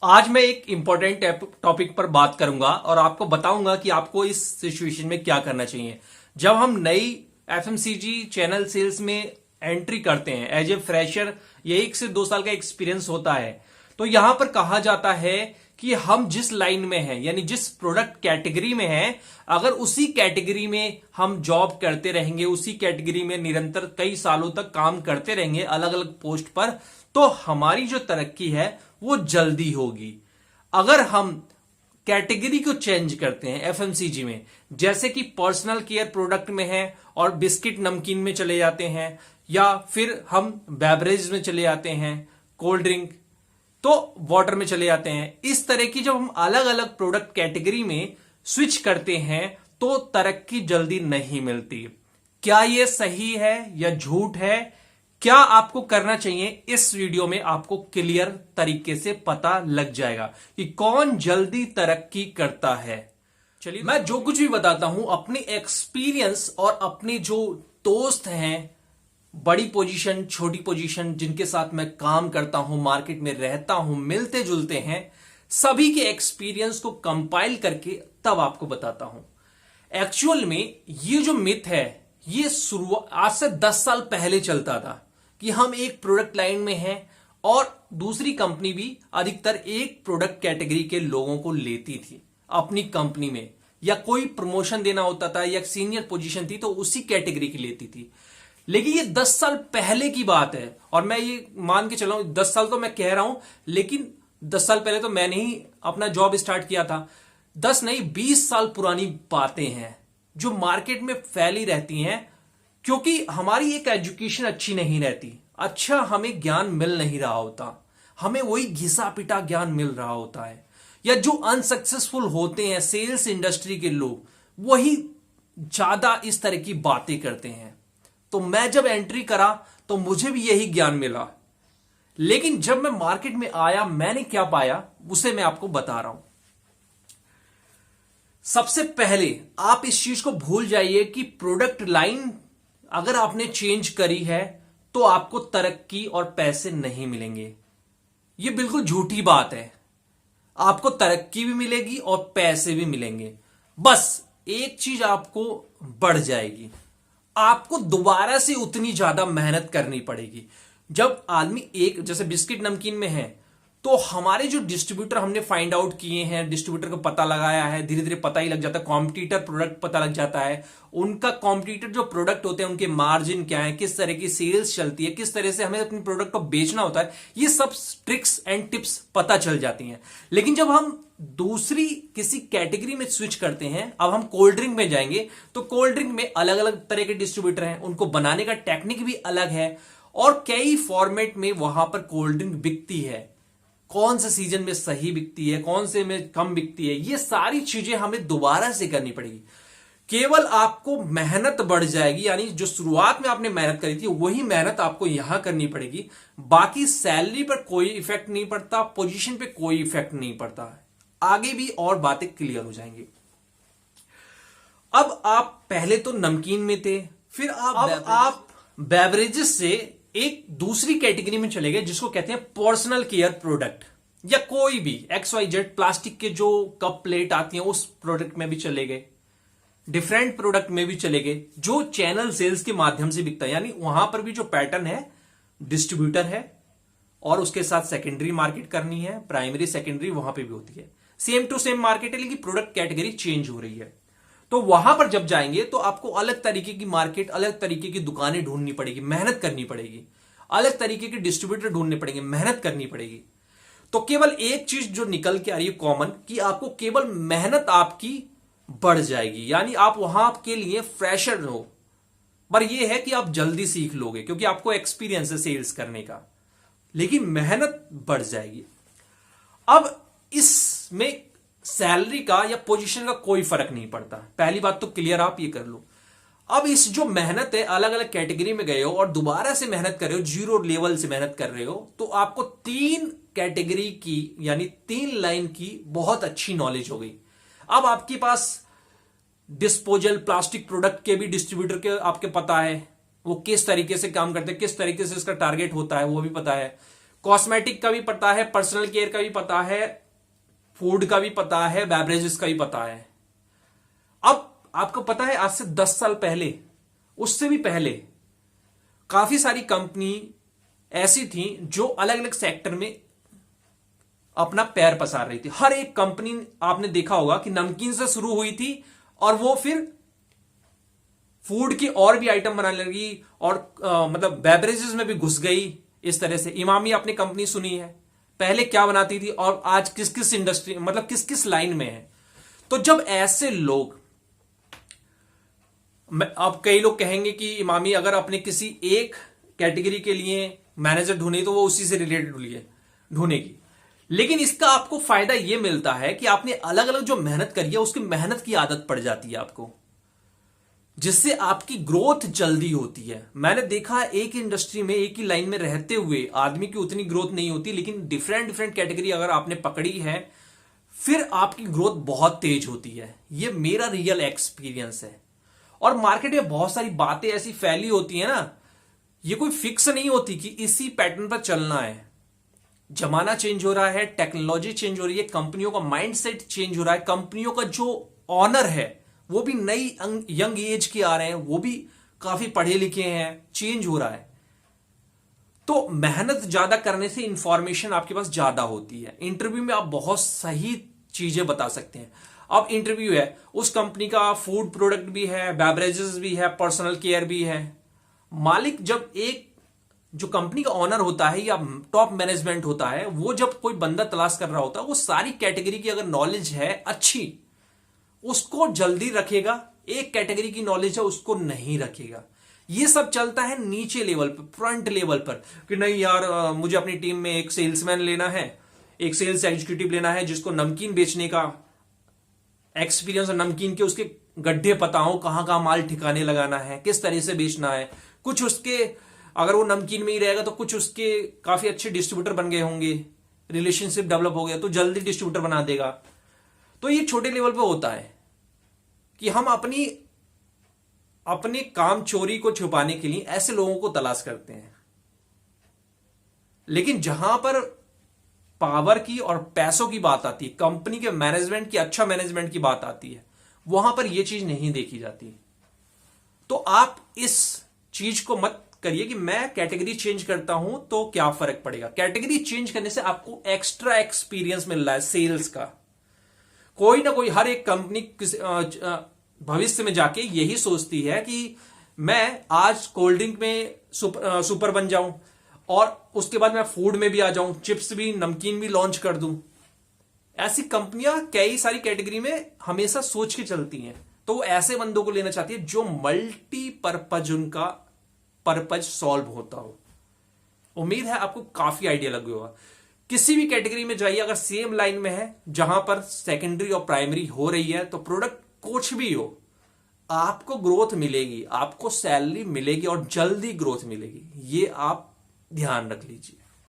आज मैं एक इंपॉर्टेंट टॉपिक पर बात करूंगा और आपको बताऊंगा कि आपको इस सिचुएशन में क्या करना चाहिए। जब हम नई एफएमसीजी चैनल सेल्स में एंट्री करते हैं एज ए फ्रेशर, ये 1 से 2 साल का एक्सपीरियंस होता है, तो यहां पर कहा जाता है कि हम जिस लाइन में हैं यानी जिस प्रोडक्ट कैटेगरी में हैं, अगर उसी कैटेगरी में हम जॉब करते रहेंगे, उसी कैटेगरी में निरंतर कई सालों तक काम करते रहेंगे अलग अलग पोस्ट पर, तो हमारी जो तरक्की है वो जल्दी होगी। अगर हम कैटेगरी को चेंज करते हैं एफएमसीजी में, जैसे कि पर्सनल केयर प्रोडक्ट में है और बिस्किट नमकीन में चले जाते हैं, या फिर हम बेवरेज में चले जाते हैं, कोल्ड ड्रिंक, तो वाटर में चले जाते हैं, इस तरह की जब हम अलग अलग प्रोडक्ट कैटेगरी में स्विच करते हैं तो तरक्की जल्दी नहीं मिलती। क्या यह सही है या झूठ है, क्या आपको करना चाहिए, इस वीडियो में आपको क्लियर तरीके से पता लग जाएगा कि कौन जल्दी तरक्की करता है। चलिए, मैं जो कुछ भी बताता हूं अपने एक्सपीरियंस और अपने जो दोस्त हैं, बड़ी पोजीशन छोटी पोजीशन जिनके साथ मैं काम करता हूं, मार्केट में रहता हूं, मिलते जुलते हैं, सभी के एक्सपीरियंस को कंपाइल करके तब आपको बताता हूं। एक्चुअल में ये जो मिथ है ये शुरुआत आज से 10 साल पहले चलता था कि हम एक प्रोडक्ट लाइन में हैं और दूसरी कंपनी भी अधिकतर एक प्रोडक्ट कैटेगरी के लोगों को लेती थी अपनी कंपनी में, या कोई प्रमोशन देना होता था या सीनियर पोजीशन थी तो उसी कैटेगरी की लेती थी। लेकिन ये 10 साल पहले की बात है और मैं ये मान के चला हूं, 10 साल तो मैं कह रहा हूं, लेकिन 10 साल पहले तो मैंने ही अपना जॉब स्टार्ट किया था। 10 नहीं 20 साल पुरानी बातें हैं जो मार्केट में फैली रहती हैं, क्योंकि हमारी एक एजुकेशन अच्छी नहीं रहती, अच्छा हमें ज्ञान मिल नहीं रहा होता, हमें वही घिसा पिटा ज्ञान मिल रहा होता है, या जो अनसक्सेसफुल होते हैं सेल्स इंडस्ट्री के लोग वही ज्यादा इस तरह की बातें करते हैं। तो मैं जब एंट्री करा तो मुझे भी यही ज्ञान मिला, लेकिन जब मैं मार्केट में आया मैंने क्या पाया उसे मैं आपको बता रहा हूं। सबसे पहले आप इस चीज को भूल जाइए कि प्रोडक्ट लाइन अगर आपने चेंज करी है तो आपको तरक्की और पैसे नहीं मिलेंगे। यह बिल्कुल झूठी बात है। आपको तरक्की भी मिलेगी और पैसे भी मिलेंगे, बस एक चीज आपको बढ़ जाएगी, आपको दोबारा से उतनी ज्यादा मेहनत करनी पड़ेगी। जब आदमी एक जैसे बिस्किट नमकीन में है तो हमारे जो डिस्ट्रीब्यूटर हमने फाइंड आउट किए हैं, डिस्ट्रीब्यूटर को पता लगाया है, धीरे धीरे पता ही लग जाता है, कॉम्पिटिटर प्रोडक्ट पता लग जाता है, उनका कॉम्पिटिटर जो प्रोडक्ट होते हैं उनके मार्जिन क्या है, किस तरह की सेल्स चलती है, किस तरह से हमें अपने प्रोडक्ट को बेचना होता है, ये सब ट्रिक्स एंड टिप्स पता चल जाती हैं। लेकिन जब हम दूसरी किसी कैटेगरी में स्विच करते हैं, अब हम कोल्ड ड्रिंक में जाएंगे तो कोल्ड ड्रिंक में अलग अलग तरह के डिस्ट्रीब्यूटर हैं, उनको बनाने का टेक्निक भी अलग है और कई फॉर्मेट में वहां पर कोल्ड ड्रिंक बिकती है, कौन से सीजन में सही बिकती है, कौन से में कम बिकती है, ये सारी चीजें हमें दोबारा से करनी पड़ेगी। केवल आपको मेहनत बढ़ जाएगी, यानी जो शुरुआत में आपने मेहनत करी थी वही मेहनत आपको यहां करनी पड़ेगी। बाकी सैलरी पर कोई इफेक्ट नहीं पड़ता, पोजीशन पे कोई इफेक्ट नहीं पड़ता, आगे भी और बातें क्लियर हो जाएंगी। अब आप पहले तो नमकीन में थे, फिर आप बेवरेजेस से एक दूसरी कैटेगरी में चले गए जिसको कहते हैं पर्सनल केयर प्रोडक्ट, या कोई भी XYZ प्लास्टिक के जो कप प्लेट आती हैं उस प्रोडक्ट में भी चले गए, डिफरेंट प्रोडक्ट में भी चले गए जो चैनल सेल्स के माध्यम से बिकता है। यानी वहां पर भी जो पैटर्न है, डिस्ट्रीब्यूटर है और उसके साथ सेकेंडरी मार्केट करनी है, प्राइमरी सेकेंडरी वहां पर भी होती है, सेम टू सेम मार्केट है, लेकिन प्रोडक्ट कैटेगरी चेंज हो रही है। तो वहां पर जब जाएंगे तो आपको अलग तरीके की मार्केट, अलग तरीके की दुकानें ढूंढनी पड़ेगी, मेहनत करनी पड़ेगी, अलग तरीके के डिस्ट्रीब्यूटर ढूंढने पड़ेंगे, मेहनत करनी पड़ेगी। तो केवल एक चीज जो निकल के आ रही है कॉमन, कि आपको केवल मेहनत आपकी बढ़ जाएगी, यानी आप वहां के लिए फ्रेशर हो, पर यह है कि आप जल्दी सीख लोगे क्योंकि आपको एक्सपीरियंस है सेल्स करने का, लेकिन मेहनत बढ़ जाएगी। अब इसमें सैलरी का या पोजीशन का कोई फर्क नहीं पड़ता, पहली बात तो क्लियर आप ये कर लो। अब इस जो मेहनत है, अलग अलग कैटेगरी में गए हो और दोबारा से मेहनत कर रहे हो, जीरो लेवल से मेहनत कर रहे हो, तो आपको 3 कैटेगरी की यानी 3 लाइन की बहुत अच्छी नॉलेज हो गई। अब आपके पास डिस्पोजल प्लास्टिक प्रोडक्ट के भी डिस्ट्रीब्यूटर के आपके पता है, वो किस तरीके से काम करते हैं, किस तरीके से इसका टारगेट होता है वो भी पता है। कॉस्मेटिक का भी पता है, पर्सनल केयर का भी पता है, फूड का भी पता है, बेवरेजेस का भी पता है। अब आपको पता है आज से 10 साल पहले, उससे भी पहले काफी सारी कंपनी ऐसी थी जो अलग अलग सेक्टर में अपना पैर पसार रही थी। हर एक कंपनी आपने देखा होगा कि नमकीन से शुरू हुई थी और वो फिर फूड की और भी आइटम बनाने लगी और मतलब बेवरेजेस में भी घुस गई। इस तरह से इमामी आपने कंपनी सुनी है, पहले क्या बनाती थी और आज किस किस इंडस्ट्री मतलब किस किस लाइन में है। तो जब ऐसे लोग, अब कई लोग कहेंगे कि इमामी अगर अपने किसी एक कैटेगरी के लिए मैनेजर ढूंढे तो वो उसी से रिलेटेड ढूंढेगी, लेकिन इसका आपको फायदा यह मिलता है कि आपने अलग अलग जो मेहनत करी है उसकी मेहनत की आदत पड़ जाती है आपको, जिससे आपकी ग्रोथ जल्दी होती है। मैंने देखा है एक इंडस्ट्री में एक ही लाइन में रहते हुए आदमी की उतनी ग्रोथ नहीं होती, लेकिन डिफरेंट डिफरेंट कैटेगरी अगर आपने पकड़ी है फिर आपकी ग्रोथ बहुत तेज होती है। यह मेरा रियल एक्सपीरियंस है। और मार्केट में बहुत सारी बातें ऐसी फैली होती है ना, ये कोई फिक्स नहीं होती कि इसी पैटर्न पर चलना है। जमाना चेंज हो रहा है, टेक्नोलॉजी चेंज हो रही है, कंपनियों का माइंडसेट चेंज हो रहा है, कंपनियों का जो ऑनर है वो भी नई यंग एज के आ रहे हैं, वो भी काफी पढ़े लिखे हैं, चेंज हो रहा है। तो मेहनत ज्यादा करने से इंफॉर्मेशन आपके पास ज्यादा होती है। इंटरव्यू में आप बहुत सही चीजें बता सकते हैं। अब इंटरव्यू है, उस कंपनी का फूड प्रोडक्ट भी है, बेवरेजेस भी है, पर्सनल केयर भी है। मालिक जब एक जो कंपनी का ऑनर होता है या टॉप मैनेजमेंट होता है, वो जब कोई बंदा तलाश कर रहा होता है, वो सारी कैटेगरी की अगर नॉलेज है अच्छी, उसको जल्दी रखेगा। एक कैटेगरी की नॉलेज है उसको नहीं रखेगा। ये सब चलता है नीचे लेवल पर, फ्रंट लेवल पर, कि नहीं यार मुझे अपनी टीम में एक सेल्समैन लेना है, एक सेल्स एग्जीक्यूटिव लेना है जिसको नमकीन बेचने का एक्सपीरियंस और नमकीन के उसके गड्ढे पता हो, कहां कहां माल ठिकाने लगाना है, किस तरह से बेचना है। कुछ उसके, अगर वो नमकीन में ही रहेगा तो कुछ उसके काफी अच्छे डिस्ट्रीब्यूटर बन गए होंगे, रिलेशनशिप डेवलप हो गया तो जल्दी डिस्ट्रीब्यूटर बना देगा। तो ये छोटे लेवल पे होता है कि हम अपने काम चोरी को छुपाने के लिए ऐसे लोगों को तलाश करते हैं। लेकिन जहां पर पावर की और पैसों की बात आती है, कंपनी के मैनेजमेंट की, अच्छा मैनेजमेंट की बात आती है, वहां पर यह चीज नहीं देखी जाती। तो आप इस चीज को मत करिए कि मैं कैटेगरी चेंज करता हूं तो क्या फर्क पड़ेगा। कैटेगरी चेंज करने से आपको एक्स्ट्रा एक्सपीरियंस मिल रहा है सेल्स का। कोई ना कोई, हर एक कंपनी भविष्य में जाके यही सोचती है कि मैं आज कोल्ड ड्रिंक में सुपर बन जाऊं और उसके बाद मैं फूड में भी आ जाऊं, चिप्स भी, नमकीन भी लॉन्च कर दूं। ऐसी कंपनियां कई सारी कैटेगरी में हमेशा सोच के चलती हैं। तो वो ऐसे बंदों को लेना चाहती है जो मल्टीपर्पज, उनका पर्पज सॉल्व होता हो। उम्मीद है आपको काफी आइडिया लग गया होगा। किसी भी कैटेगरी में जाइए, अगर सेम लाइन में है जहां पर सेकेंडरी और प्राइमरी हो रही है, तो प्रोडक्ट कुछ भी हो, आपको ग्रोथ मिलेगी, आपको सैलरी मिलेगी और जल्दी ग्रोथ मिलेगी। ये आप ध्यान रख लीजिए।